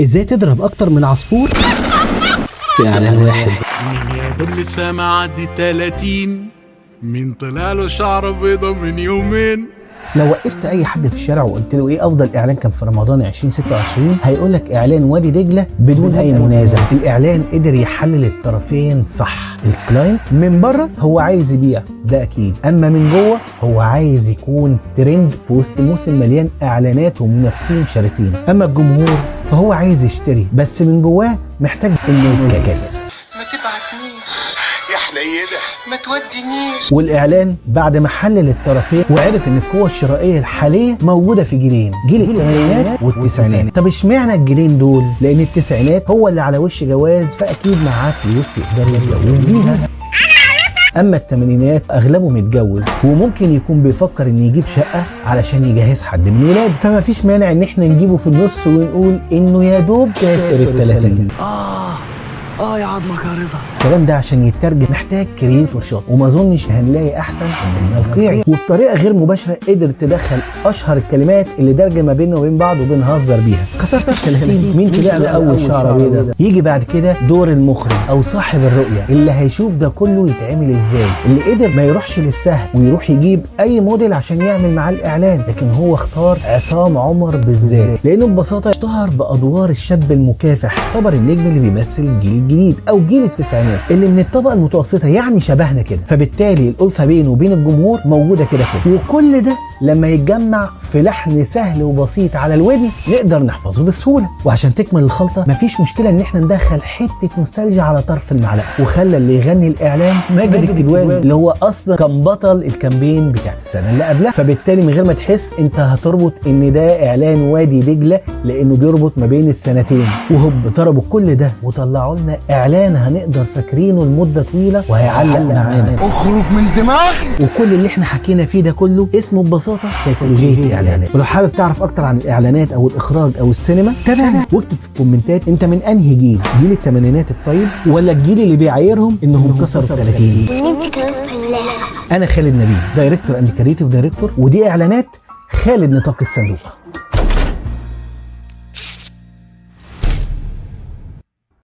ازاي تضرب اكتر من عصفور في اعلان واحد. من يا دوب لسه معدي 30، من طلع له شعر بيضة من يومين. لو وقفت اي حد في الشارع وقلت له ايه افضل اعلان كان في رمضان 2026 هيقول لك اعلان وادي دجله بدون اي منازع. الاعلان قدر يحلل الطرفين صح. الكلاينت من بره هو عايز يبيع، ده اكيد، اما من جوه هو عايز يكون ترند في وسط موسم مليان اعلانات ومنافسين شرسين. اما الجمهور فهو عايز يشتري بس من جواه محتاج انه يتكاس. ما تبعتنيش يا حنينة، ما تودينيش. والاعلان بعد ما حلل الطرفين وعرف ان القوه الشرائيه الحاليه موجوده في جيلين، جيل الثمانينات والتسعينات. طب اشمعنى الجيلين دول؟ لان التسعينات هو اللي على وش جواز، فاكيد معاه فلوس يقدر يتجوز بيها. اما الثمانينات اغلبه متجوز وممكن يكون بيفكر ان يجيب شقه علشان يجهز حد من ولاده، فما فيش مانع ان احنا نجيبه في النص ونقول انه يا دوب كاسر ال30. يا عظمك يا رضا. الكلام ده عشان يترجم محتاج كرييتور شاطر، وما اظنش هنلاقي احسن من القيعي. وبطريقه غير مباشره قدر تدخل اشهر الكلمات اللي دارجه ما بيننا وبين بعض وبنهزر بيها. كسرت ال30، مين طلع له اول شعره بيضاء؟ يجي بعد كده دور المخرج او صاحب الرؤيه اللي هيشوف ده كله يتعمل ازاي، اللي قدر ما يروحش للسهل ويروح يجيب اي موديل عشان يعمل معاه الاعلان، لكن هو اختار عصام عمر بالذات لانه ببساطه اشتهر بادوار الشاب المكافح، اعتبر النجم اللي بيمثل الجيل الجديد او جيل التسعينات اللي من الطبقه المتوسطه، يعني شبهنا كده. فبالتالي الالفه بينه وبين الجمهور موجوده كده. وكل ده لما يتجمع في لحن سهل وبسيط على الودن نقدر نحفظه بسهوله. وعشان تكمل الخلطه مفيش مشكله ان احنا ندخل حته نوستالجيا على طرف المعلقه. وخلى اللي يغني الاعلان ماجد الكدواني اللي هو اصلا كان بطل الكامبين بتاعت السنه اللي قبلها. فبالتالي من غير ما تحس انت هتربط ان ده اعلان وادي دجله لانه بيربط ما بين السنتين. وهوب ضربوا كل ده وطلعوا لنا اعلان هنقدر فاكرينه لمده طويله وهيعلق معانا. اخرج من دماغي. وكل اللي احنا حكينا فيه ده كله اسمه ببساطه سيكولوجيه الاعلانات. ولو حابب تعرف اكتر عن الاعلانات او الاخراج او السينما تابعنا واكتب في الكومنتات انت من انهي جيل، جيل الثمانينات الطيب ولا الجيل اللي بيعايرهم انهم كسروا ال30؟ وانت كمان فلاح. انا خالد نبيل، دايركتور اند كريتيف دايركتور، ودي اعلانات خالد نطاق الصندوق.